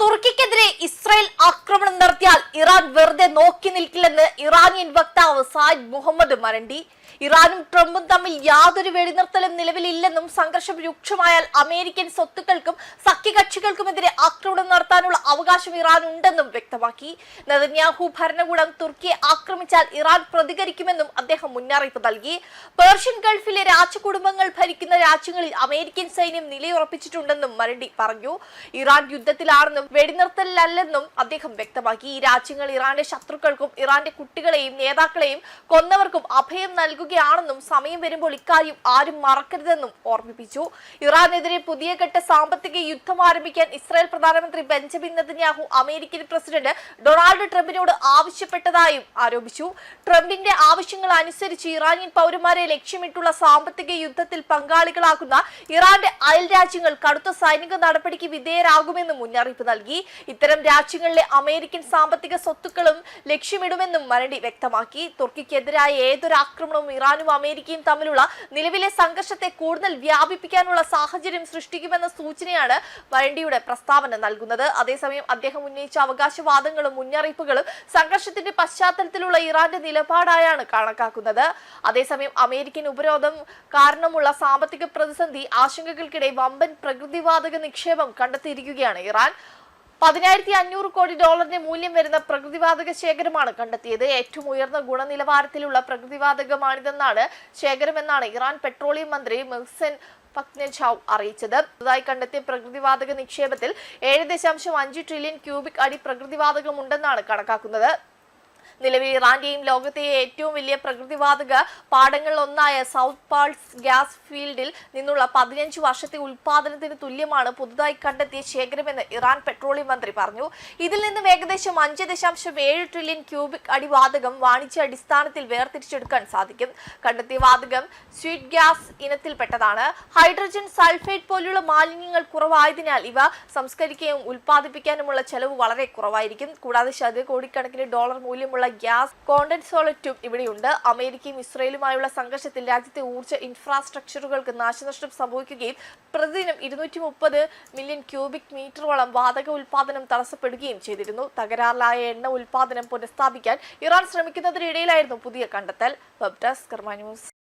തുർക്കിക്കെതിരെ Israel ആക്രമണം നടത്തിയാൽ Iran വെറുതെ നോക്കി നിൽക്കില്ലെന്ന് ഇറാനിയൻ വക്താവ് സായിദ് മുഹമ്മദ് മരണ്ടി. ഇറാനും ട്രംപും തമ്മിൽ യാതൊരു വെടിനിർത്തലും നിലവിലില്ലെന്നും സംഘർഷം രൂക്ഷമായാൽ അമേരിക്കൻ സ്വത്തുക്കൾക്കും സഖ്യകക്ഷികൾക്കുമെതിരെ ആക്രമണം നടത്താനുള്ള അവകാശം ഇറാൻ ഉണ്ടെന്നും വ്യക്തമാക്കി. നെതന്യാഹു ഭരണകൂടം തുർക്കിയെ ആക്രമിച്ചാൽ ഇറാൻ പ്രതികരിക്കുമെന്നും അദ്ദേഹം മുന്നറിയിപ്പ് നൽകി. പേർഷ്യൻ ഗൾഫിലെ രാജകുടുംബങ്ങൾ ഭരിക്കുന്ന രാജ്യങ്ങളിൽ അമേരിക്കൻ സൈന്യം നിലയുറപ്പിച്ചിട്ടുണ്ടെന്നും മരണ്ടി പറഞ്ഞു. ഇറാൻ യുദ്ധത്തിലാണെന്നും വെടിനിർത്തലല്ലെന്നും അദ്ദേഹം വ്യക്തമാക്കി. ഈ രാജ്യങ്ങൾ ഇറാന്റെ ശത്രുക്കൾക്കും ഇറാന്റെ കുട്ടികളെയും നേതാക്കളെയും കൊന്നവർക്കും അഭയം നൽകുകയാണെന്നും സമയം വരുമ്പോൾ ഇക്കാര്യം ആരും മറക്കരുതെന്നും ഓർമ്മിപ്പിച്ചു. ഇറാനെതിരെ പുതിയ ഘട്ട സാമ്പത്തിക യുദ്ധം ആരംഭിക്കാൻ ഇസ്രായേൽ പ്രധാനമന്ത്രി Benjamin Netanyahu American president Donald ട്രംപിനോട് ആവശ്യപ്പെട്ടതായും ആരോപിച്ചു. ട്രംപിന്റെ ആവശ്യങ്ങൾ അനുസരിച്ച് ഇറാനിയൻ പൗരന്മാരെ ലക്ഷ്യമിട്ടുള്ള സാമ്പത്തിക യുദ്ധത്തിൽ പങ്കാളികളാക്കുന്ന ഇറാന്റെ അയൽ രാജ്യങ്ങൾ കടുത്ത സൈനിക നടപടിക്ക് വിധേയരാകുമെന്നും മുന്നറിയിപ്പ് നൽകി. ഇത്തരം രാജ്യങ്ങളിലെ അമേരിക്കൻ സാമ്പത്തിക സ്വത്തുക്കളും ലക്ഷ്യമിടുമെന്നും മരണ്ടി വ്യക്തമാക്കി. തുർക്കിക്കെതിരായ ഏതൊരു ആക്രമണവും ഇറാനും അമേരിക്കയും തമ്മിലുള്ള നിലവിലെ സംഘർഷത്തെ കൂടുതൽ വ്യാപിപ്പിക്കാനുള്ള സാഹചര്യം സൃഷ്ടിക്കുമെന്ന സൂചനയാണ് മരണ്ടിയുടെ പ്രസ്താവന നൽകുന്നത്. അതേസമയം അദ്ദേഹം ഉന്നയിച്ച അവകാശവാദങ്ങളും മുന്നറിയിപ്പുകളും സംഘർഷത്തിന്റെ പശ്ചാത്തലത്തിലുള്ള ഇറാന്റെ നിലപാടായാണ് കണക്കാക്കുന്നത്. അതേസമയം അമേരിക്കൻ ഉപരോധം കാരണമുള്ള സാമ്പത്തിക പ്രതിസന്ധി ആശങ്കകൾക്കിടെ വമ്പൻ പ്രകൃതിവാതക നിക്ഷേപം കണ്ടെത്തിയിരിക്കുകയാണ് ഇറാൻ. 10,500 കോടി ഡോളറിന്റെ മൂല്യം വരുന്ന പ്രകൃതിവാതക ശേഖരമാണ് കണ്ടെത്തിയത്. ഏറ്റവും ഉയർന്ന ഗുണനിലവാരത്തിലുള്ള പ്രകൃതിവാതകമാണിതെന്നാണ് ശേഖരമെന്നാണ് ഇറാൻ പെട്രോളിയം മന്ത്രി മെഹ്സൻ പക്നെചാവ് അറിയിച്ചത്. പുതുതായി കണ്ടെത്തിയ പ്രകൃതിവാതക നിക്ഷേപത്തിൽ 7.5 ട്രില്യൺ ക്യൂബിക് അടി പ്രകൃതിവാതകം ഉണ്ടെന്നാണ് കണക്കാക്കുന്നത്. നിലവിൽ ഇറാന്റെയും ലോകത്തെയും ഏറ്റവും വലിയ പ്രകൃതിവാതക പാടങ്ങളിൽ ഒന്നായ സൗത്ത് പാൾസ് ഗ്യാസ് ഫീൽഡിൽ നിന്നുള്ള 15 വർഷത്തെ ഉൽപാദനത്തിന് തുല്യമാണ് പുതുതായി കണ്ടെത്തിയ ശേഖരമെന്ന് ഇറാൻ പെട്രോളിയം മന്ത്രി പറഞ്ഞു. ഇതിൽ നിന്നും ഏകദേശം 5.7 ട്രില്യൺ ക്യൂബിക് അടി വാതകം വാണിജ്യ അടിസ്ഥാനത്തിൽ വേർതിരിച്ചെടുക്കാൻ സാധിക്കും. കണ്ടെത്തിയ വാതകം സ്വീറ്റ് ഗ്യാസ് ഇനത്തിൽപ്പെട്ടതാണ്. ഹൈഡ്രജൻ സൾഫേറ്റ് പോലുള്ള മാലിന്യങ്ങൾ കുറവായതിനാൽ ഇവ സംസ്കരിക്കുകയും ഉൽപ്പാദിപ്പിക്കാനുമുള്ള ചെലവ് വളരെ കുറവായിരിക്കും. കൂടാതെ ശതകോടിക്കണക്കിന് ഡോളർ മൂല്യമുള്ള ഗ്യാസ് കോണ്ടൻസോളറ്റും ഇവിടെയുണ്ട്. അമേരിക്കയും ഇസ്രായേലുമായുള്ള സംഘർഷത്തിൽ രാജ്യത്തെ ഊർജ്ജ ഇൻഫ്രാസ്ട്രക്ചറുകൾക്ക് നാശനഷ്ടം സംഭവിക്കുകയും പ്രതിദിനം 230 മില്യൺ ക്യൂബിക് മീറ്ററോളം വാതക ഉൽപാദനം തടസ്സപ്പെടുകയും ചെയ്തിരുന്നു. തകരാറിലായ എണ്ണ ഉൽപാദനം പുനഃസ്ഥാപിക്കാൻ ഇറാൻ ശ്രമിക്കുന്നതിനിടയിലായിരുന്നു പുതിയ കണ്ടെത്തൽ. വെബ് ഡെസ്ക് കർമ്മ ന്യൂസ്.